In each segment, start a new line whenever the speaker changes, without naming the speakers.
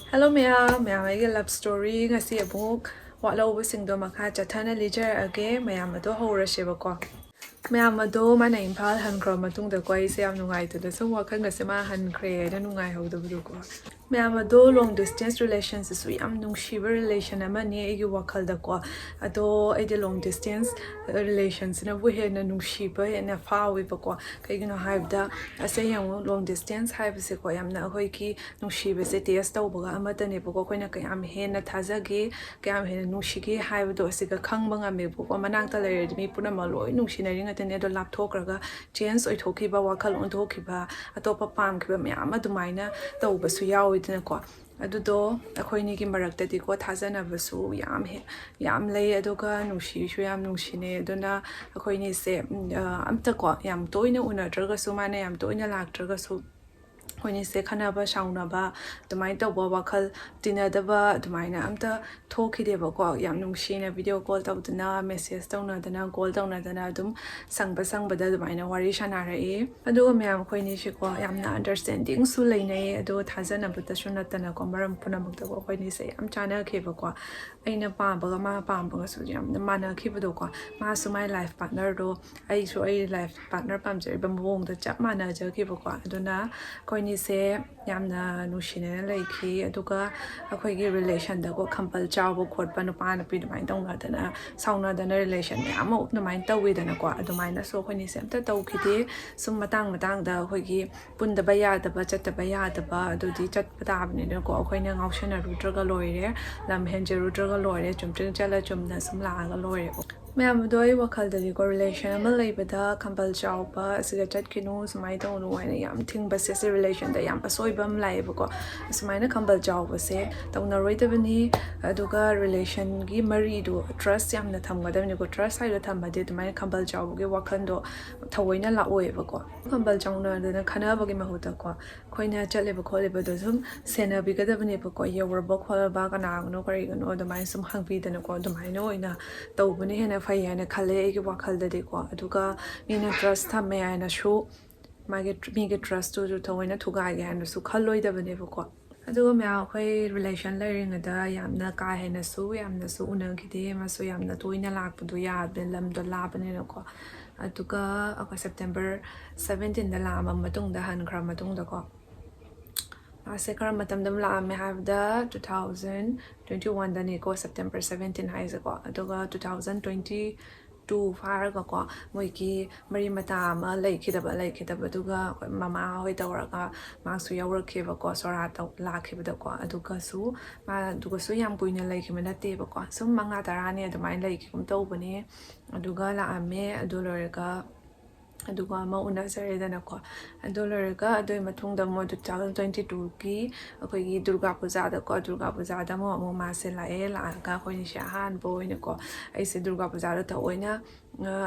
Hello ma'am, I love story ngasi abuk watlo singdo makha chathana ledger age mayam ado horasheba ko mayam ado mana impal hankro matungda ko ise yam nungai to so wakhan ngase ma hankre da nungai hawdu ko mayam ado long distance relations su yam nungshiba relation amani egi wakhal da ko ado ede long distance relations na bu he na nungshiba na fawi ba ko kaigino haibda ase yam long distance haibse ko yam na hoi ki nungshiba se test tawbaga amatane ba ko koina kayam he na thazage kayam he nungshigi haibdo asiga khangba ngame bu ko manangta lered mi puna maloi nungshinari ngate ne do lapthokraga chance oithokhiba wakhal ontokhiba atopa pamkhiba myam adumaina tawba su yawidna ko adudo akhoi ni gi maraktadi ko thazana basu yam lay aduga nungshi shu yam nungshine aduna akhoi ni se amta ko yam toina unadraga su mana yam toina laktraga su When say Kanaba Shaunaba, the mind of Wabakal, dinner the bar, the miner amta, talk it ever go, young Nungshina video called out the na, messias down at the na, gold down at the nadum, sang basang but the miner warishanara e. I do me am Queenishiko, I am not understanding Sulane, I do Tazana, but the Shunatana Comaram Punamuk when you say, I'm China Kivakwa, ain't a bamble, ma bamble, sujam, the manner Kivadoka, master my life partner, do I show a life partner pamser, bamboo, the chap manager Kivakwa, I do not. Ni se yamna nushine laiki aduga akhoi relation da ko khampal chawbo khotpa nupa na pi dumai dong na dana sauna dana relation yam ok numai tawi dana ko adumai na so khoi ni se amta taw khide sum matang da khoi gi punda ba ya da ba chat ba ya da ba adudi chat pa ne ko khoi na ngaushana rutraga loire lam henje rutraga loire chumtring chala chumna sum la ga loire Ma'am, do I work out the correlation? I'm a labor da compel job, as a chat kinos, my don't know when I am think but as a relation that yam so bum labor. As mine compel job was say, don't narrate the bini, a duga relation, give Marie do trust yam the tongue, whether you go trust I the time I did my compel job, give wakando, Tawina la wave. Compel journal, then a canaba game hotaqua, coina chalib coliber dosum, sena bigger than Nipoco, you were book or bag and I no carrigan or the mind some hungry than a quantum I know in a tawbani and a fire kale ki wakal da ko aduga mina trust thamme aina show mage trust to thoina thuga ge han su khaloi da bane ko aduga mya khoi relation layering da yamna ka hena su yamna su una ki de ma su yamna toina lak bu ya ben lam do la bane ko aduga aka September 17 da la ma matung da han khra matung da ko ase kar matam dam la me have the 2021 da ne ko September 17 hai za ko aduga 2022 far ga ko moi ki mari mata ma lai khidaba duga mama hoi tawra ka ma su yaorakkhi ba ko sora ta la khi ba ko aduga su ma duga su yam puina lai khi mana te ba ko sum manga tarani adumai lai ki kum to bane aduga la ame adolore ka aduga ma una sare dana ko dollar ga adoi mathung da mo 2022 ki akoi gi durga puja da ko durga puja da mo ma se la e la ga ko ni sha han bo ni ko ai se durga puja da ta oina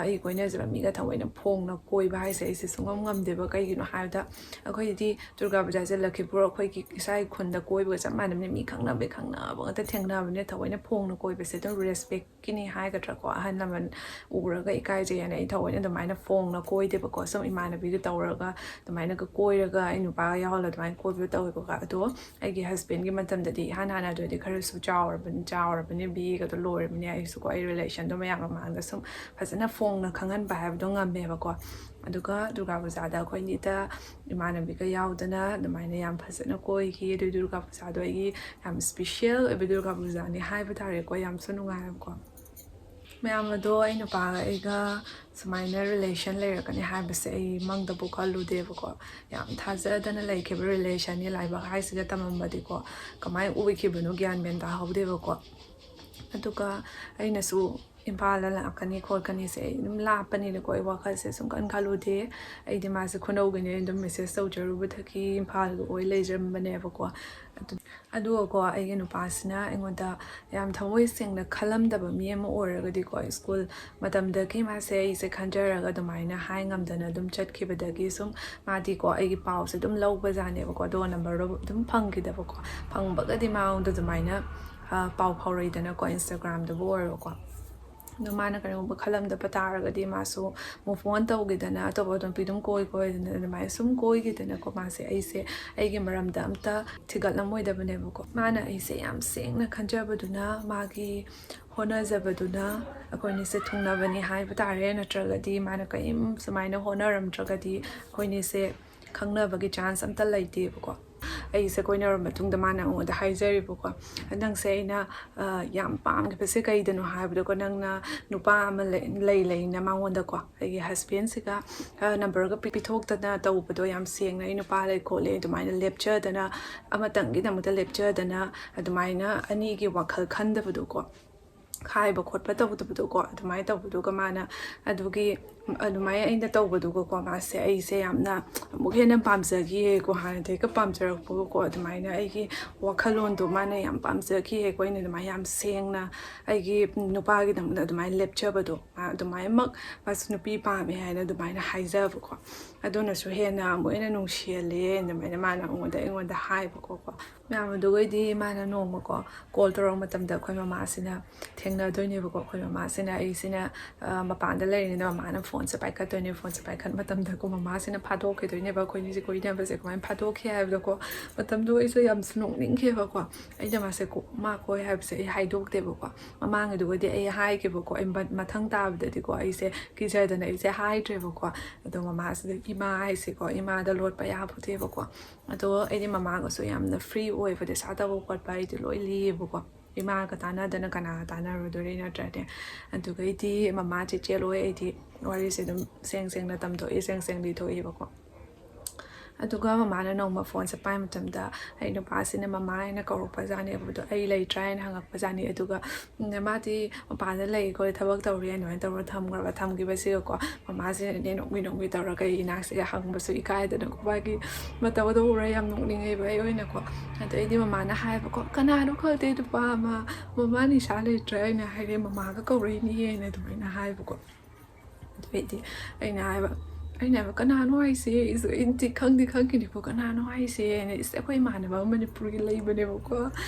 ai ko ne zra mi ga ta oina phong na koi ba ai se sungam ngam de ba kai gi no ha da akoi di durga puja se lakhi pura akoi ki sai khun da koi ba cha ma ne mi khang na ba ta theng na ba ne ta oina phong na koi ba se to respect ki ni hai ga tra ko han na man ura ga ikai je ne ta oina da mai na phong na koi de ba ko some imana bi ga tawraga the mine ga koiraga inu pa ya hola the mine ko bi taw ko ga to ai gi husband gi matam da di hana do di khar su chawr ban bi ga to lor bi ai su ko ai relation do ma ya ma da some phasana phong na khangan ba have do ngam be ba ko aduga durga puja da ko ni ta imana bi ga yaw dana the mine yam phasana ko gi do durga puja do gi yam special bi durga puja ni hai ba tare ko yam sunu nga ko Ma'am, do I know Paga, so minor relation layer can have say among the book all devo. Yam Taza than a lake of relation, you like a high sigatam badico. Come I uwikibuno gian benda how devo. Atuka, I nasu. Impala la kani ko kani se la pani le ko wa kha se sum kan khalu de ai de ma se khono gane ndum message so jaru buthaki impal ko oi laser bane ba ko adu ko ai genu pasna engoda yam thawoi sing na khalam da ba mi am or ga di ko school matam da ki ma se se khanjara ga dumai na hai ngam da na dum chat ki ba da gi sum ma di ko ai gi pau se dum low ba ja ne ba ko do number dum phang ki da ba ko phang ba ga di ma on da dumai na pau phau rai da na ko Instagram da bo ko ꯑꯗꯣ ꯃꯥꯅ ꯀꯔꯤꯒꯨꯝꯕ ꯈꯜꯂꯝꯗꯕ ꯇꯥꯔꯒꯗꯤ ꯃꯥꯁꯨ move ꯑꯣꯟ ꯇꯧꯈꯤꯗꯅ ꯑꯇꯣꯞꯄ ꯅꯨꯄꯤ ꯑꯗꯨꯝ ꯀꯣꯏꯗꯅ ꯑꯗꯨꯃꯥꯏꯅ ꯁꯨꯝ ꯀꯣꯏꯈꯤꯗꯅꯀꯣ ꯃꯥꯁꯦ ꯑꯩꯁꯦ ꯑꯩꯒꯤ ꯃꯔꯝꯗ ꯑꯝꯇ ꯊꯤꯒꯠꯂꯝꯃꯣꯏꯗꯕꯅꯦꯕꯀꯣ ꯃꯥꯅ ꯑꯩꯁꯦ ꯌꯥꯝ ꯁꯦꯡꯅ ꯈꯟꯖꯕꯗꯨꯅ ꯃꯥꯒꯤ ꯍꯣꯠꯅꯖꯕꯗꯨꯅ ꯑꯩꯈꯣꯏꯅꯤꯁꯦ ꯊꯨꯡꯅꯕꯅꯤ ꯍꯥꯏꯕ ꯇꯥꯔꯦ ꯅꯠꯇ꯭ꯔꯒꯗꯤ ꯃꯥꯅ ꯀꯔꯤꯝ ꯁꯨꯃꯥꯏꯅ ꯍꯣꯠꯅꯔꯝꯗ꯭ꯔꯒꯗꯤ ꯑꯩꯈꯣꯏꯅꯤꯁꯦ ꯈꯪꯅꯕꯒꯤ ꯆꯥꯟꯁ ꯑꯝꯇ ꯂꯩꯇꯦꯕꯀꯣ ꯑꯩꯁꯦ ꯀꯣꯏꯅꯔꯕ ꯃꯇꯨꯡꯗ ꯃꯥꯅ ꯑꯩꯉꯣꯟꯗ ꯍꯥꯏꯖꯔꯤꯕꯀꯣ ꯅꯪꯁꯦ ꯑꯩꯅ ꯌꯥꯝ ꯄꯥꯝꯈꯤꯕꯁꯦ ꯀꯩꯗꯅꯣ ꯍꯥꯏꯕꯗꯣꯀꯣ ꯅꯪꯅ ꯅꯨꯄꯥ ꯑꯃ ꯂꯩꯅ ꯃꯉꯣꯟꯗꯀꯣ ꯑꯩꯒꯤ ꯍꯁꯕꯦꯟꯁꯤꯒ ꯅꯝꯕꯔꯒ ꯄꯤꯊꯣꯛꯇꯅ ꯇꯧꯕꯗꯣ ꯌꯥꯝ ꯁꯦꯡꯅ ꯑꯩ ꯅꯨꯄꯥ ꯂꯩ ꯈꯣꯠꯂꯦ ꯑꯗꯨꯃꯥꯏꯅ ꯂꯦꯞꯆꯗꯅ ꯑꯃꯇꯪꯒꯤꯗꯃꯛꯇ ꯂꯦꯞꯆꯗꯅ ꯑꯗꯨꯃꯥꯏꯅ ꯑꯅꯤꯒꯤ ꯋꯥꯈꯜ ꯈꯟꯗꯕꯗꯣꯀꯣ ꯈꯥꯏꯕ ꯈꯣꯠꯄ ꯇꯧꯗꯕꯗꯣꯀꯣ ꯑꯗꯨꯃꯥꯏꯅ ꯇꯧꯕꯗꯨꯒ ꯃꯥꯅ ꯑꯗꯨꯃꯥꯏꯅ ꯑꯩꯅ ꯇꯧꯕꯗꯨꯒꯀꯣ ꯃꯥꯁꯦ ꯑꯩꯁꯦ ꯌꯥꯝꯅ ꯑꯃꯨꯛ ꯍꯦꯟꯅ ꯄꯥꯝꯖꯈꯤꯌꯦꯀꯣ ꯍꯥꯟꯅꯗꯒꯤꯒ ꯄꯥꯝꯖꯔꯛꯄꯒꯀꯣ ꯑꯗꯨꯃꯥꯏꯅ ꯑꯩꯒꯤ ꯋꯥꯈꯜꯂꯣꯟꯗꯣ ꯃꯥꯅ ꯌꯥꯝ ꯄꯥꯝꯖꯈꯤꯌꯦꯀꯣ ꯑꯩꯅ ꯑꯗꯨꯃꯥꯏꯅ ꯌꯥꯝ ꯁꯦꯡꯅ ꯑꯩꯒꯤ ꯅꯨꯄꯥꯒꯤꯗꯃꯛꯇ ꯑꯗꯨꯃꯥꯏꯅ ꯂꯦꯞꯆꯕꯗꯣ ꯑꯗꯨꯃꯥꯏꯅꯃꯛ ꯃꯥꯁꯨ ꯅꯨꯄꯤ ꯄꯥꯝꯃꯦ ꯍꯥꯏꯅ ꯑꯗꯨꯃꯥꯏꯅ ꯍꯥꯏꯖꯕꯀꯣ ꯑꯗꯨꯅꯁꯨ ꯍꯦꯟꯅ ꯑꯃꯨꯛ ꯍꯦꯟꯅ ꯅꯨꯡꯁꯤꯍꯜꯂꯦ ꯑꯗꯨꯃꯥꯏꯅ ꯃꯥꯅ ꯑꯩꯉꯣꯟꯗ ꯍꯥꯏꯕꯀꯣ ꯃꯌꯥꯝ ꯑꯗꯨꯒꯩꯗꯤ ꯃꯥꯅ ꯅꯣꯡꯃꯀꯣ ꯀꯣꯜ ꯇꯧꯔꯛꯄ ꯃꯇꯝꯗ ꯑꯩꯈꯣꯏ ꯃꯃꯥꯁꯤꯅ ꯊꯦꯡꯅꯗꯣꯏꯅꯦꯕꯀꯣ ꯑꯩꯈꯣꯏ ꯃꯃꯥꯁꯤꯅ ꯑꯩꯁꯤꯅ ꯃꯄꯥꯟꯗ ꯂꯩꯔꯤꯉꯩꯗ ꯃꯃꯥꯅ ꯐꯣꯟꯁꯦ ꯄꯥꯏꯈꯠꯇꯣꯏꯅꯦ ꯐꯣꯟꯁꯦ ꯄꯥꯏꯈꯠ ꯃꯇꯝꯗꯀꯣ ꯃꯃꯥꯁꯤꯅ ꯐꯥꯗꯣꯛꯈꯤꯗꯣꯏꯅꯦꯕ ꯑꯩꯈꯣꯏꯅꯤꯁꯦ ꯀꯣꯏꯅꯕꯁꯦ ꯀꯃꯥꯏꯅ ꯐꯥꯗꯣꯛꯈꯤ ꯍꯥꯏꯕꯗꯀꯣ ꯃꯇꯝꯗꯣ ꯑꯩꯁꯨ ꯌꯥꯝꯁꯨ ꯅꯣꯛꯅꯤꯡꯈꯤꯕꯀꯣ ꯑꯩꯅ ꯃꯥꯁꯦ ꯃꯥ ꯀꯣꯏ ꯍꯥꯏꯕꯁꯦ ꯑꯩ ꯍꯥꯏꯗꯣꯛꯇꯦꯕꯀꯣ ꯃꯃꯥꯡꯒꯤꯗꯨꯒꯗꯤ ꯑꯩ ꯍꯥꯏꯒꯦꯕꯀꯣ ꯑꯩ ꯃꯊꯪ ꯇꯥꯕꯗꯗꯤꯀꯣ ꯑꯩꯁꯦ ꯀꯤꯖꯗꯅ ꯑꯩꯁꯦ ꯍꯥꯏꯗ꯭ꯔꯦꯕꯀꯣ ꯑꯗꯣ ꯃꯃꯥꯁꯤꯗ ꯏꯃꯥ ꯍꯥꯏꯁꯦꯀꯣ ꯏꯃꯥꯗ ꯂꯣꯠꯄ ꯌꯥꯄꯣꯠꯇꯦꯕꯀꯣ ꯑꯗꯣ ꯑꯩꯗꯤ ꯃꯃꯥꯒꯁꯨ ꯌꯥꯝꯅ ꯐ꯭ꯔꯤ ꯑꯣꯏꯕ ꯗꯤꯁꯥ ꯇꯧꯕ ꯈꯣꯠꯄ ꯑꯩꯗꯤ ꯂꯣꯏ ꯂꯤꯌꯦꯕꯀꯣ ꯏꯃꯥꯒ ꯇꯥꯟꯅꯗꯅ ꯀꯅꯥꯒ ꯇꯥꯟꯅꯔꯨꯗꯣꯔꯤ ꯅꯠꯇ꯭ꯔꯗꯤ ꯑꯗꯨꯒꯩꯗꯤ ꯃꯃꯥ ꯆꯦꯆꯦ ꯂꯣꯏ ꯑꯩꯗꯤ ꯋꯥꯔꯤꯁꯦ ꯑꯗꯨꯝ ꯁꯦꯡꯅ ꯇꯝꯊꯣꯛꯏ ꯁꯦꯡ ꯂꯤꯊꯣꯛꯏꯕꯀꯣ ꯑꯗꯨꯒ ꯃꯃꯥꯅ ꯅꯣꯡꯃ ꯐꯣꯟꯁꯦ ꯄꯥꯏ ꯃꯇꯝꯗ ꯑꯩ ꯅꯨꯄꯥꯁꯤꯅ ꯃꯃꯥ ꯍꯥꯏꯅ ꯀꯧꯔꯛꯄꯖꯥꯠꯅꯦꯕꯗꯣ ꯑꯩ ꯂꯩꯇ꯭ꯔꯥ ꯍꯥꯏꯅ ꯍꯪꯉꯛꯄꯖꯥꯠꯅꯤ ꯑꯗꯨꯒ ꯃꯥꯗꯤ ꯃꯄꯥꯟꯗ ꯂꯩꯀꯣ ꯊꯕꯛ ꯇꯧꯔꯤ ꯑꯗꯨꯃꯥꯏꯅ ꯇꯧꯔꯒ ꯊꯝꯈꯤꯕꯁꯤꯒꯀꯣ ꯃꯃꯥꯁꯤꯅꯅꯦ ꯅꯣꯛꯃꯤ ꯇꯧꯔꯒ ꯑꯩ ꯏꯅꯥꯛꯁꯤꯒ ꯍꯪꯕꯁꯨ ꯏꯀꯥꯏꯗꯅꯀꯣ ꯃꯥꯒꯤ ꯃꯇꯧꯗꯣ ꯎꯔ ꯌꯥꯝ ꯅꯣꯛꯅꯤꯡꯉꯦꯕ ꯑꯩ ꯑꯣꯏꯅꯀꯣ ꯑꯗꯣ ꯑꯩꯗꯤ ꯃꯃꯥꯅ ꯍꯥꯏꯕꯀꯣ ꯀꯅꯥꯅꯣ ꯈꯪꯗꯦ ꯅꯨꯄꯥ ꯑꯃ ꯃꯃꯥ ꯅꯤꯁꯥ ꯂꯩꯇ꯭ꯔꯥ ꯍꯥꯏꯅ ꯍꯥꯏꯔꯦ ꯃꯃꯥꯒ ꯀꯧꯔꯛꯏꯅꯦꯅ ꯑꯗꯨꯃꯥꯏꯅ ꯍꯥꯏꯕꯀꯣ ꯑꯗꯨꯗꯩꯗꯤ ꯑꯩꯅ ꯍꯥꯏꯕ ꯀꯅꯥꯅꯣ ꯍꯥꯏꯁꯦ ꯑꯩꯗꯤ ꯈꯪꯈꯤꯅꯤꯀꯣ ꯀꯅꯥꯅꯣ ꯍꯥꯏꯁꯦ ꯑꯩꯈꯣꯏ ꯏꯃꯥꯟꯅꯕ ꯑꯃ ꯃꯅꯤꯄꯨꯔꯒꯤ ꯂꯩꯕꯅꯦꯕꯀꯣ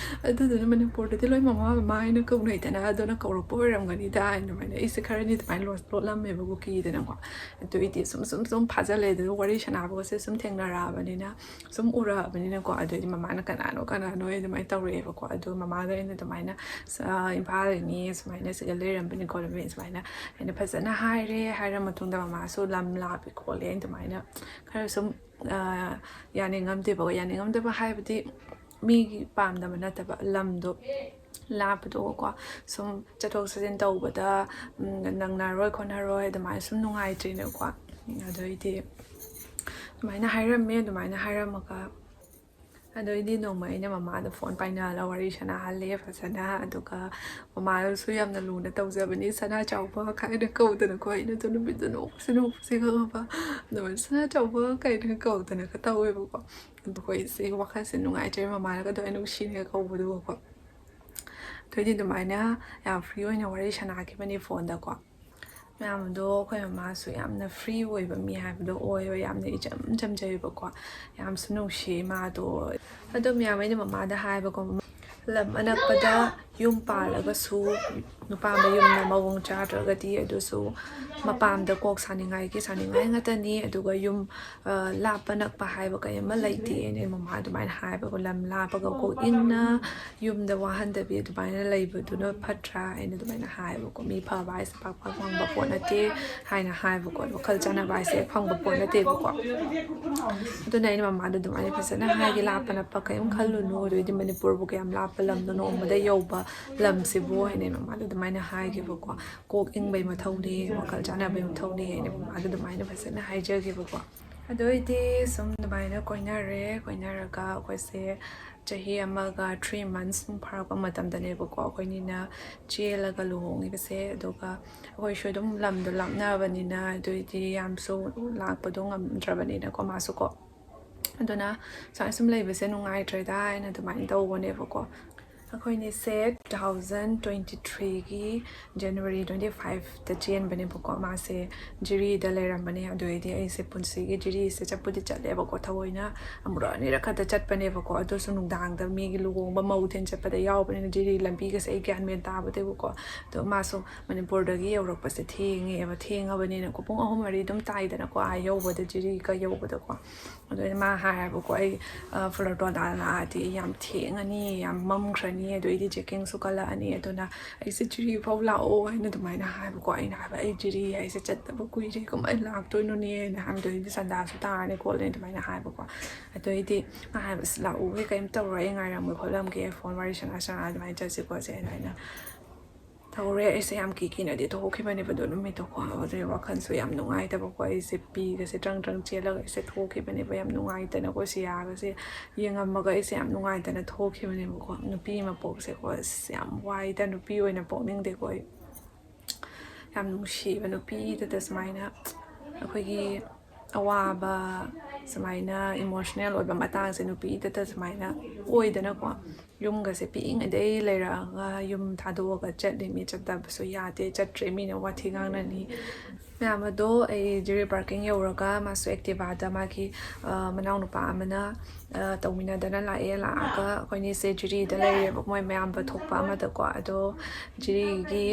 ꯑꯗꯨꯗꯨꯅ ꯃꯅꯤꯄꯨꯔꯗꯗꯤ ꯂꯣꯏ ꯃꯃꯥ ꯍꯥꯏꯅ ꯀꯧꯅꯩꯗꯅ ꯑꯗꯨꯅ ꯀꯧꯔꯛꯄ ꯑꯣꯏꯔꯝꯒꯅꯤꯗ ꯑꯗꯨꯃꯥꯏꯅ ꯑꯩꯁꯦ ꯈꯔꯅꯤ ꯑꯗꯨꯃꯥꯏꯅ ꯂꯣꯠꯂꯝꯃꯦꯕꯀꯣ ꯀꯤꯗꯅꯀꯣ ꯑꯗꯨꯏꯗꯤ ꯁꯨꯝ ꯐꯥꯖꯜꯂꯦ ꯑꯗꯨꯒ ꯋꯥꯔꯤ ꯁꯥꯟꯅꯕꯒꯁꯦ ꯁꯨꯝ ꯊꯦꯡꯅꯔꯛꯑꯕꯅꯤꯅ ꯁꯨꯝ ꯎꯔꯛꯑꯕꯅꯤꯅꯀꯣ ꯑꯗꯨꯗꯩꯗꯤ ꯃꯃꯥꯅ ꯀꯅꯥꯅꯣ ꯑꯗꯨꯃꯥꯏꯅ ꯇꯧꯔꯛꯑꯦꯕꯀꯣ ꯑꯗꯨ ꯃꯃꯥꯗ ꯑꯩꯅ ꯑꯗꯨꯃꯥꯏꯅ ꯏꯝꯐꯥꯜꯗꯅꯤ ꯁꯨꯃꯥꯏꯅ ꯁꯤꯗ ꯂꯩꯔꯝꯕꯅꯤ ꯈꯣꯠꯂꯝꯕꯅꯤ ꯁꯨꯃꯥꯏꯅ ꯑꯩꯅ ꯐꯖꯅ ꯍꯥꯏꯔ ꯃꯇꯨꯡꯗ ꯃꯃꯥꯁꯨ ꯂꯝ ꯂꯥꯞꯄꯤ ꯈꯣꯠꯂꯦ ꯑꯗꯨꯃꯥꯏꯅ ꯈꯔ ꯁꯨꯝ ꯌꯥꯅꯤꯡꯉꯝꯗꯕ ꯍꯥꯏꯕꯗꯤ ꯃꯤꯒꯤ ꯄꯥꯝꯗꯕ ꯅꯠꯇꯕ ꯂꯝꯗꯣ ꯂꯥꯞꯄꯗꯣꯀꯣ ꯁꯨꯝ ꯆꯠꯊꯣꯛ ꯆꯠꯁꯤꯟ ꯇꯧꯕꯗ ꯅꯪꯅꯔꯣꯏ ꯈꯣꯠꯅꯔꯣꯏ ꯑꯗꯨꯃꯥꯏꯅ ꯁꯨꯝ ꯅꯨꯡꯉꯥꯏꯇ꯭ꯔꯤꯅꯦꯀꯣ ꯑꯗꯨꯏꯗꯤ ꯑꯗꯨꯃꯥꯏꯅ ꯍꯥꯏꯔꯝꯃꯒ ꯑꯗꯨꯏꯗꯤ ꯅꯣꯡꯃ ꯑꯩꯅ ꯃꯃꯥꯗ ꯐꯣꯟ ꯄꯥꯏꯅꯍꯜꯂ ꯋꯥꯔꯤ ꯁꯥꯟꯅꯍꯜꯂꯦ ꯐꯖꯅ ꯑꯗꯨꯒ ꯃꯃꯥꯗꯁꯨ ꯌꯥꯝꯅ ꯂꯨꯅ ꯇꯧꯖꯕꯅꯤ ꯁꯅꯥ ꯆꯥꯎꯕ ꯀꯥꯏꯅ ꯀꯧꯗꯅꯀꯣ ꯑꯩꯅꯁꯨ ꯅꯨꯃꯤꯠꯇꯨ ꯅꯣꯛꯄꯁꯤ ꯈꯪꯉꯕ ꯑꯗꯨꯃꯥꯏꯅ ꯁꯅꯥ ꯆꯥꯎꯕ ꯀꯥꯏꯅ ꯀꯧꯗꯅꯒ ꯇꯧꯋꯦꯕꯀꯣ ꯑꯗꯨꯒ ꯑꯩꯁꯦ ꯋꯥꯈꯜꯁꯦ ꯅꯨꯡꯉꯥꯏꯇ꯭ꯔꯦ ꯃꯃꯥꯅꯒ ꯑꯗꯨꯃꯥꯏꯅ ꯅꯨꯡꯁꯤꯅꯒ ꯀꯧꯕꯗꯨꯒꯀꯣ ꯑꯗꯨꯏꯗꯤ ꯑꯗꯨꯃꯥꯏꯅ ꯌꯥꯝ ꯐ꯭ꯔꯤ ꯑꯣꯏꯅ ꯋꯥꯔꯤ ꯁꯥꯟꯅꯈꯤꯕꯅꯤ ꯐꯣꯟꯗꯀꯣ ꯃꯌꯥꯝꯗꯣ ꯑꯩꯈꯣꯏ ꯃꯃꯥꯁꯨ ꯌꯥꯝꯅ ꯐ꯭ꯔꯤ ꯑꯣꯏꯕ ꯃꯤ ꯍꯥꯏꯕꯗꯣ ꯑꯣꯏꯕ ꯌꯥꯝꯅ ꯏꯆꯝ ꯆꯝꯖꯩꯕꯀꯣ ꯌꯥꯝꯁꯨ ꯅꯨꯡꯁꯤ ꯃꯥꯗꯣ ꯑꯗꯣ ꯃꯌꯥꯝ ꯑꯩꯅ ꯃꯃꯥꯗ ꯍꯥꯏꯕꯀꯣ ꯂꯝ ꯑꯅꯛꯄꯗ ꯌꯨꯝ ꯄꯥꯜꯂꯒꯁꯨ ꯅꯨꯄꯥ ꯃꯌꯨꯝꯅ ꯃꯑꯣꯡ ꯆꯥꯗ꯭ꯔꯒꯗꯤ ꯑꯗꯨꯁꯨ ꯃꯄꯥꯝꯗ ꯀꯣꯛ ꯁꯥꯅꯤꯡꯉꯥꯏ ꯉꯥꯛꯇꯅꯤ ꯑꯗꯨꯒ ꯌꯨꯝ ꯂꯥꯞꯄ ꯅꯛꯄ ꯍꯥꯏꯕ ꯀꯩ ꯑꯃ ꯂꯩꯇꯦꯅ ꯃꯃꯥ ꯑꯗꯨꯃꯥꯏꯅ ꯍꯥꯏꯕꯀꯣ ꯂꯝ ꯂꯥꯞꯄꯒ ꯀꯣꯛ ꯏꯪꯅ ꯌꯨꯝꯗ ꯋꯥꯍꯟꯗꯕꯤ ꯑꯗꯨꯃꯥꯏꯅ ꯂꯩꯕꯗꯨꯅ ꯐꯠꯇ꯭ꯔꯥ ꯑꯩꯅ ꯑꯗꯨꯃꯥꯏꯅ ꯍꯥꯏꯕꯀꯣ ꯃꯤ ꯐꯕ ꯍꯥꯏꯁꯦ ꯄꯥꯛ ꯐꯪꯕ ꯄꯣꯠ ꯅꯠꯇꯦ ꯍꯥꯏꯅ ꯍꯥꯏꯕꯀꯣ ꯋꯥꯈꯜ ꯆꯥꯟꯅꯕ ꯍꯥꯏꯁꯦ ꯐꯪꯕ ꯄꯣꯠ ꯅꯠꯇꯦꯕꯀꯣ ꯑꯗꯨꯅ ꯑꯩꯅ ꯃꯃꯥꯗ ꯑꯗꯨꯃꯥꯏꯅ ꯐꯖꯅ ꯍꯥꯏꯒꯦ ꯂꯥꯞꯄ ꯅꯛꯄ ꯀꯔꯤꯝ ꯈꯜꯂꯨꯅꯨ ꯑꯗꯨꯏꯗꯤ ꯃꯅꯤꯄꯨꯔꯕꯨ ꯀꯌꯥꯝ ꯂꯥꯞꯄ ꯂꯝꯗꯣ ꯅꯣꯡꯃꯗ ꯌꯧꯕ ꯂꯝꯁꯤꯕꯨ ꯍꯥꯏꯅ ꯃꯃꯥꯗ ꯑꯗꯨꯃꯥꯏꯅ ꯍꯥꯏꯒꯦꯕꯀꯣ ꯀꯣꯛ ꯏꯪꯕꯩ ꯃꯊꯧꯅꯤ ꯋꯥꯈꯜ ꯆꯥꯟꯅꯕꯩ ꯃꯊꯧꯅꯤ ꯍꯥꯏꯅ ꯃꯃꯥꯗ ꯑꯗꯨꯃꯥꯏꯅ ꯐꯖꯅ ꯍꯥꯏꯖꯒꯦꯕꯀꯣ ꯑꯗꯨꯏꯗꯤ ꯁꯨꯝ ꯑꯗꯨꯃꯥꯏꯅ ꯀꯣꯏꯅꯔꯒ ꯑꯩꯈꯣꯏꯁꯦ ꯆꯍꯤ ꯑꯃꯒ 3 months ꯐꯥꯔꯛꯄ ꯃꯇꯝꯗꯅꯦꯕꯀꯣ ꯑꯩꯈꯣꯏꯅꯤꯅ ꯆꯦꯜꯂꯒ ꯂꯨꯍꯣꯡꯉꯤꯕꯁꯦ ꯑꯗꯨꯒ ꯑꯩꯈꯣꯏꯁꯨ ꯑꯗꯨꯝ ꯂꯝꯗꯣ ꯂꯥꯞꯅꯕꯅꯤꯅ ꯑꯗꯨꯏꯗꯤ ꯌꯥꯝꯁꯨ ꯂꯥꯛꯄꯗꯣ ꯉꯝꯗ꯭ꯔꯕꯅꯤꯅꯀꯣ ꯃꯥꯁꯨꯀꯣ ꯑꯗꯨꯅ ꯁꯨꯝ ꯂꯩꯕꯁꯦ ꯅꯨꯡꯉꯥꯏꯇ꯭ꯔꯦꯗ ꯍꯥꯏꯅ ꯑꯗꯨꯃꯥꯏꯅ ꯇꯧꯕꯅꯦꯕꯀꯣ ꯑꯩꯈꯣꯏꯅꯤꯁꯦ 2023ꯒꯤ January 25ꯗ ꯆꯦꯟꯕꯅꯦꯕꯀꯣ ꯃꯥꯁꯦ ꯖꯤꯔꯤꯗ ꯂꯩꯔꯝꯕꯅꯦ ꯑꯗꯨꯏꯗꯤ ꯑꯩꯁꯦ ꯄꯨꯟꯁꯤꯒꯤ ꯖꯤꯔꯤꯁꯦ ꯆꯠꯄꯨꯗꯤ ꯆꯠꯂꯦꯕꯀꯣ ꯊꯑꯣꯏꯅ ꯑꯃꯨꯔꯛ ꯑꯅꯤꯔꯛ ꯈꯛꯇ ꯆꯠꯄꯅꯦꯕꯀꯣ ꯑꯗꯨꯁꯨ ꯅꯨꯡꯗꯥꯡꯗ ꯃꯤꯒꯤ ꯂꯨꯍꯣꯡꯕ ꯃꯧ ꯊꯤꯟ ꯆꯠꯄꯗ ꯌꯥꯎꯕꯅꯤꯅ ꯖꯤꯔꯤ ꯂꯝꯕꯤꯒꯁꯦ ꯑꯩ ꯒ꯭ꯌꯥꯟ ꯃꯦꯟ ꯇꯥꯕꯗꯦꯕꯀꯣ ꯑꯗꯣ ꯃꯥꯁꯨ ꯃꯅꯤꯄꯨꯔꯗꯒꯤ ꯌꯧꯔꯛꯄꯁꯦ ꯊꯦꯡꯉꯦꯕ ꯊꯦꯡꯉꯕꯅꯤꯅꯀꯣ ꯄꯨꯡ 3-4 ꯑꯗꯨꯝ ꯇꯥꯏꯗꯅꯀꯣ ꯌꯧꯕꯗ ꯖꯤꯔꯤꯒ ꯌꯧꯕꯗꯀꯣ ꯑꯗꯨꯅ ꯃꯥ ꯍꯥꯏꯌꯦꯕꯀꯣ ꯑꯩ ꯐ꯭ꯂꯣꯔꯇꯣꯟ ꯂꯥꯛꯑꯗꯤ ꯌꯥꯝ ꯊꯦꯡꯉꯅꯤ ꯌꯥꯝ ꯃꯝꯈ꯭ꯔꯅꯤ ꯑꯗꯨꯏꯗꯤ ꯆꯦꯛꯀꯤꯡꯁꯨ ꯀꯜꯂꯛꯑꯅꯤ ꯑꯗꯨꯅ ꯑꯩꯁꯦ ꯖꯤꯔꯤ ꯐꯥꯎ ꯂꯥꯛꯑꯣ ꯍꯥꯏꯅ ꯑꯗꯨꯃꯥꯏꯅ ꯍꯥꯏꯕꯀꯣ ꯑꯩꯅ ꯍꯥꯏꯕ ꯑꯩ ꯖꯤꯔꯤ ꯍꯥꯏꯁꯦ ꯆꯠꯇꯕ ꯀꯨꯏꯔꯦ ꯀꯃꯥꯏꯅ ꯂꯥꯛꯇꯣꯏꯅꯣꯅꯦ ꯍꯥꯏꯅ ꯍꯥꯏꯕꯗꯣꯏꯗꯤ ꯁꯟꯗꯥꯁꯨ ꯇꯥꯔꯅꯤ ꯈꯣꯠꯂꯦ ꯑꯗꯨꯃꯥꯏꯅ ꯍꯥꯏꯕꯀꯣ ꯑꯗꯨꯏꯗꯤ ꯃꯥ ꯍꯥꯏꯕꯁꯤ ꯂꯥꯛꯎꯒꯦ ꯀꯩꯝ ꯇꯧꯔꯣꯏ ꯑꯩ ꯉꯥꯏꯔꯝꯒꯦ ꯈꯣꯠꯂꯝꯒꯦ ꯐꯣꯟ ꯋꯥꯔꯤ ꯁꯥꯟꯅ ꯑꯗꯨꯃꯥꯏꯅ ꯆꯠꯁꯤ ꯈꯣꯠꯁꯤ ꯑꯗꯨꯃꯥꯏꯅ ꯇꯧꯔꯦ ꯑꯩꯁꯦ ꯌꯥꯝ ꯀꯤꯅꯗꯤ ꯊꯣꯛꯈꯤꯕꯅꯦꯕ ꯑꯗꯨ ꯅꯨꯃꯤꯠꯇꯣꯀꯣ ꯑꯗꯨꯒꯤ ꯋꯥꯈꯜꯁꯨ ꯌꯥꯝ ꯅꯨꯡꯉꯥꯏꯇꯕꯀꯣ ꯑꯩꯁꯦ ꯄꯤꯒꯁꯦ ꯇ꯭ꯔꯪ ꯆꯦꯜꯂꯒ ꯑꯩꯁꯦ ꯊꯣꯛꯈꯤꯕꯅꯦꯕ ꯌꯥꯝ ꯅꯨꯡꯉꯥꯏꯇꯅꯀꯣ ꯁꯤꯌꯥꯒꯁꯦ ꯌꯦꯡꯉꯝꯃꯒ ꯑꯩꯁꯦ ꯌꯥꯝ ꯅꯨꯡꯉꯥꯏꯇꯅ ꯊꯣꯛꯈꯤꯕꯅꯦꯕꯀꯣ ꯅꯨꯄꯤ ꯑꯃ ꯄꯣꯛꯁꯦꯀꯣ ꯑꯁ ꯌꯥꯝ ꯋꯥꯏꯗ ꯅꯨꯄꯤ ꯑꯣꯏꯅ ꯄꯣꯛꯅꯤꯡꯗꯦꯀꯣ ꯑꯩ ꯌꯥꯝ ꯅꯨꯡꯁꯤꯕ ꯅꯨꯄꯤꯗꯨꯗ ꯁꯨꯃꯥꯏꯅ ꯑꯩꯈꯣꯏꯒꯤ ꯑꯋꯥꯕ ꯁꯨꯃꯥꯏꯅ ꯏꯃꯣꯁꯅꯦꯜ ꯑꯣꯏꯕ ꯃꯇꯥꯡꯁꯦ ꯅꯨꯄꯤꯗꯇ ꯁꯨꯃꯥꯏꯅ ꯑꯣꯏꯗꯅꯀꯣ ꯌꯨꯝꯒꯁꯦ ꯄꯤꯛꯏꯉꯩꯗꯩ ꯂꯩꯔꯛꯑꯒ ꯌꯨꯝ ꯊꯥꯗꯣꯛꯑꯒ ꯆꯠꯂꯤꯃꯤ ꯆꯠꯇꯕꯁꯨ ꯌꯥꯗꯦ ꯆꯠꯇ꯭ꯔꯦ ꯃꯤꯅ ꯋꯥꯊꯤ ꯉꯥꯡꯅꯅꯤ ꯃꯌꯥꯝ ꯑꯗꯣ ꯑꯩ ꯖꯤꯔꯤ ꯄꯥꯔꯀꯤꯡ ꯌꯧꯔꯒ ꯃꯥꯁꯨ ꯑꯦꯛꯇꯤꯚꯥꯗ ꯃꯥꯒꯤ ꯃꯅꯥꯎꯅꯨꯄꯥ ꯑꯃꯅ ꯇꯧꯃꯤꯟꯅꯗꯅ ꯂꯥꯛꯑꯒ ꯑꯩꯈꯣꯏꯅꯤꯁꯦ ꯖꯤꯔꯤꯗ ꯂꯩꯔꯦꯕ ꯃꯣꯏ ꯃꯌꯥꯝꯕ ꯊꯣꯛꯄ ꯑꯃꯗꯀꯣ ꯑꯗꯣ ꯖꯤꯔꯤꯒꯤ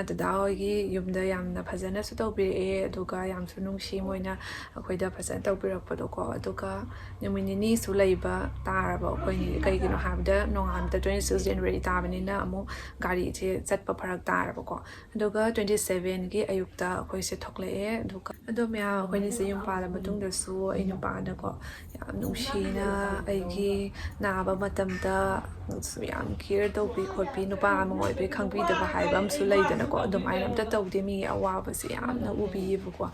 ꯗꯗꯥ ꯍꯣꯏꯒꯤ ꯌꯨꯝꯗ ꯌꯥꯝꯅ ꯐꯖꯅꯁꯨ ꯇꯧꯕꯤꯔꯛꯑꯦ ꯑꯗꯨꯒ ꯌꯥꯝꯁꯨ ꯅꯨꯡꯁꯤ ꯃꯣꯏꯅ ꯑꯩꯈꯣꯏꯗ ꯐꯖꯅ ꯇꯧꯕꯤꯔꯛꯄꯗꯣꯀꯣ ꯑꯗꯨꯒ ꯅꯨꯃꯤꯠ ꯅꯤꯅꯤꯁꯨ ꯂꯩꯕ ꯇꯥꯔꯕ ꯑꯩꯈꯣꯏꯅꯤ ꯀꯩꯒꯤꯅꯣ ꯍꯥꯏꯕꯗ ꯅꯣꯡꯉꯥꯟꯕꯗ 26 January ꯇꯥꯕꯅꯤꯅ ꯑꯃꯨꯛ ꯒꯥꯔꯤꯁꯦ ꯆꯠꯄ ꯐꯔꯛ ꯇꯥꯔꯕꯀꯣ ꯑꯗꯨꯒ 27ꯒꯤ ꯑꯌꯨꯛꯇ ꯑꯩꯈꯣꯏꯁꯦ ꯊꯣꯛꯂꯛꯑꯦ ꯑꯗꯨꯒ ꯑꯗꯣ ꯃꯌꯥꯝ ꯑꯩꯈꯣꯏꯅꯤꯁꯦ ꯌꯨꯝ ꯄꯥꯜꯂ ꯃꯇꯨꯡꯗꯁꯨ ꯑꯩ ꯅꯨꯄꯥꯅꯀꯣ ꯌꯥꯝ ꯅꯨꯡꯁꯤꯅ ꯑꯩꯒꯤ ꯅꯥꯕ ꯃꯇꯝꯗ ꯌꯥꯝ ꯀꯤꯌꯔ ꯇꯧꯕꯤ ꯈꯣꯠꯄꯤ ꯅꯨꯄꯥ ꯑꯃ ꯑꯣꯏꯕꯩ ꯈꯪꯕꯤꯗꯕ ꯍꯥꯏꯕ ꯑꯃꯁꯨ ꯂꯩꯗꯅꯀꯣ ꯑꯗꯨꯃꯥꯏꯅ ꯑꯝꯇ ꯇꯧꯗꯦ ꯃꯤꯒꯤ ꯑꯋꯥꯕꯁꯦ ꯌꯥꯝꯅ ꯎꯕꯤꯌꯦꯕꯀꯣ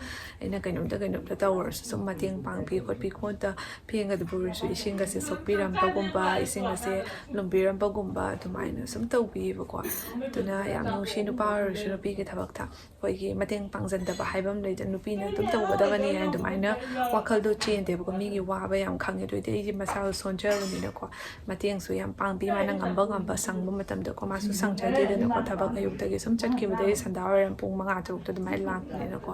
ꯑꯩꯅ ꯀꯩꯅꯣꯝꯇ ꯇꯧꯔꯁꯨ ꯁꯨꯝ ꯃꯇꯦꯡ ꯄꯥꯡꯕꯤ ꯈꯣꯠꯄꯤ ꯈꯣꯠꯇ ꯐꯦꯡꯒꯗꯕ ꯑꯣꯏꯔꯁꯨ ꯏꯁꯤꯡꯒꯁꯦ ꯁꯣꯛꯄꯤꯔꯝꯕꯒꯨꯝꯕ ꯏꯁꯤꯡꯒꯁꯦ ꯂꯨꯝꯕꯤꯔꯝꯕꯒꯨꯝꯕ ꯑꯗꯨꯃꯥꯏꯅ ꯁꯨꯝ ꯇꯧꯕꯤꯌꯦꯕꯀꯣ ꯑꯗꯨꯅ ꯌꯥꯝ ꯅꯨꯡꯁꯤ ꯅꯨꯄꯥ ꯑꯣꯏꯔꯁꯨ ꯅꯨꯄꯤꯒꯤ ꯊꯕꯛꯇ ꯑꯩꯈꯣꯏꯒꯤ ꯃꯇꯦꯡ ꯄꯥꯡꯁꯤꯟꯗꯕ ꯍꯥꯏꯕ ꯑꯃ ꯂꯩꯗꯅ ꯅꯨꯄꯤꯅ ꯑꯗꯨꯝ ꯇꯧꯒꯗꯕꯅꯤ ꯍꯥꯏꯅ ꯑꯗꯨꯃꯥꯏꯅ ꯋꯥꯈꯜꯗꯣ ꯆꯦꯟꯗꯦꯕꯀꯣ ꯃꯤꯒꯤ ꯋꯥꯕ ꯌꯥꯝ ꯈꯪꯉꯦ ꯑꯗꯨꯏꯗꯤ ꯑꯩꯁꯦ ꯃꯁꯥꯁꯨ ꯁꯣꯟꯖꯕꯅꯤꯅꯀꯣ ꯃꯇꯦꯡꯁꯨ ꯌꯥꯝ ꯄꯥꯡꯕꯤ ꯃꯥꯅ ꯉꯝꯕ ꯁꯪꯕ ꯃꯇꯝꯗꯀꯣ ꯃꯥꯁꯨ ꯁꯪꯖꯗꯦꯗꯅꯀꯣ ꯊꯕꯛ ꯑꯌꯨꯛꯇꯒꯤ ꯁꯨꯝ ꯆꯠꯈꯤꯕꯗꯒꯤ ꯁꯟꯗꯥꯋꯥꯏꯔꯝ ꯄꯨꯡ 5-6 ꯑꯗꯨꯃꯥꯏꯅ ꯂꯥꯛꯄꯅꯤꯅꯀꯣ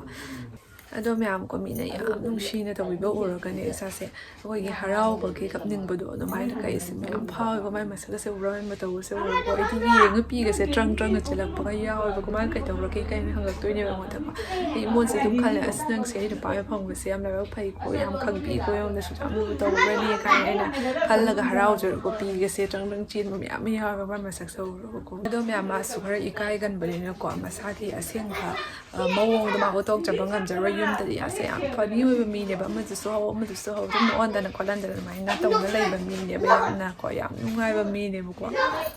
ꯑꯗꯣ ꯃꯌꯥꯝꯀꯣ ꯃꯤꯅ ꯌꯥꯝ ꯅꯨꯡꯁꯤꯅ ꯇꯧꯕꯤꯕ ꯎꯔꯒꯅꯦ ꯏꯁꯥꯁꯦ ꯑꯩꯈꯣꯏꯒꯤ ꯍꯔꯥꯎꯕꯒꯤ ꯀꯞꯅꯤꯡꯕꯗꯣ ꯑꯗꯨꯃꯥꯏꯅ ꯀꯩꯁꯦ ꯃꯌꯥꯝ ꯐꯥꯎꯋꯦꯕ ꯃꯥꯏ ꯃꯁꯛꯒꯁꯦ ꯎꯔ ꯃꯇꯧꯒꯁꯦ ꯎꯔꯒꯀꯣ ꯑꯩꯗꯤ ꯌꯦꯡꯉ ꯄꯤꯒꯁꯦ ꯇ꯭ꯔꯪꯅ ꯆꯤꯜꯂꯛꯄꯒ ꯌꯥꯎꯋꯦꯕꯀꯣ ꯃꯥꯅ ꯀꯩꯗꯧꯔꯒꯦ ꯀꯩꯅ ꯍꯪꯉꯛꯇꯣꯏꯅꯦꯕ ꯑꯩꯉꯣꯟꯗꯀꯣ ꯑꯩ ꯏꯃꯣꯟꯁꯦ ꯑꯗꯨꯝ ꯈꯜꯂꯦ ꯑꯁ ꯅꯪꯁꯦ ꯑꯩ ꯅꯨꯄꯥꯒ ꯐꯪꯕꯁꯦ ꯌꯥꯝ ꯂꯥꯏꯕꯛ ꯐꯩꯀꯣ ꯌꯥꯝ ꯈꯪꯕꯤꯀꯣ ꯌꯥꯝꯅꯁꯨ ꯌꯥꯝ ꯂꯨꯅ ꯇꯧꯕ꯭ꯔꯅꯦ ꯀꯥꯏꯅ ꯑꯩꯅ ꯈꯜꯂꯒ ꯍꯔꯥꯎꯖꯔꯒ ꯄꯤꯒꯁꯦ ꯇ꯭ꯔꯪ ꯆꯦꯟꯕ ꯃꯌꯥꯝ ꯑꯃ ꯌꯥꯎꯋꯦꯕ ꯃꯥꯏ ꯃꯁꯛꯁꯦ ꯎꯔꯒꯀꯣ ꯑꯗꯣ ꯃꯌꯥꯝ ꯃꯥꯁꯨ ꯈꯔ ꯏꯀꯥꯏꯒꯟꯕꯅꯤꯅꯀꯣ ꯃꯁꯥꯒꯤ ꯑꯁꯦꯡꯕ ꯃꯑꯣꯡꯗꯣ ꯃꯥ ꯎꯠꯊꯣꯛꯆꯕ ꯉꯝꯖꯔꯣꯏ ꯌꯨꯝꯗꯗꯤ ꯌꯥꯁꯦ ꯌꯥꯝ ꯐꯅꯤ ꯑꯣꯏꯕ ꯃꯤꯅꯦꯕ ꯑꯃꯗꯨꯁꯨ ꯍꯧ ꯑꯗꯨꯝ ꯅꯣꯛꯍꯟꯗꯅ ꯈꯣꯠꯍꯟꯗꯅ ꯑꯗꯨꯃꯥꯏꯅ ꯇꯧꯅ ꯂꯩꯕ ꯃꯤꯅꯦꯕ ꯌꯥꯝꯅꯀꯣ ꯌꯥꯝ ꯅꯨꯡꯉꯥꯏꯕ ꯃꯤꯅꯦꯕꯀꯣ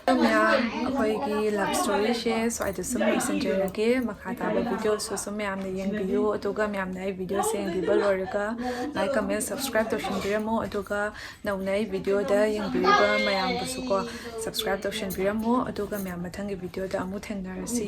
ꯑꯗꯣ ꯃꯌꯥꯝ ꯑꯩꯈꯣꯏꯒꯤ ꯂꯞ ꯁ꯭ꯇꯣꯔꯤꯁꯦ ꯁ꯭ꯋꯥꯏꯗ ꯁꯨꯝ ꯂꯣꯏꯁꯤꯟꯖꯔꯒꯦ ꯃꯈꯥ ꯇꯥꯕ ꯚꯤꯗꯤꯑꯣꯁꯨ ꯁꯨꯝ ꯃꯌꯥꯝꯅ ꯌꯦꯡꯕꯤꯌꯨ ꯑꯗꯨꯒ ꯃꯌꯥꯝꯅ ꯑꯩ ꯚꯤꯗꯤꯑꯣꯁꯦ ꯌꯦꯡꯕꯤꯕ ꯂꯣꯏꯔꯒ ꯂꯥꯏꯛ ꯀꯃꯦꯟ ꯁꯕꯁꯀ꯭ꯔꯥꯏꯕ ꯇꯧꯁꯟꯕꯤꯔꯝꯃꯣ ꯑꯗꯨꯒ ꯅꯧꯅ ꯑꯩ ꯚꯤꯗꯤꯑꯣꯗ ꯌꯦꯡꯕꯤꯔꯤꯕ ꯃꯌꯥꯝꯕꯨꯁꯨꯀꯣ ꯁꯕꯁꯀ꯭ꯔꯥꯏꯕ ꯇꯧꯁꯟꯕꯤꯔꯝꯃꯣ ꯑꯗꯨꯒ ꯃꯌꯥꯝ ꯃꯊꯪꯒꯤ ꯚꯤꯗꯤꯑꯣꯗ ꯑꯃꯨꯛ ꯊꯦꯡꯅꯔꯁꯤ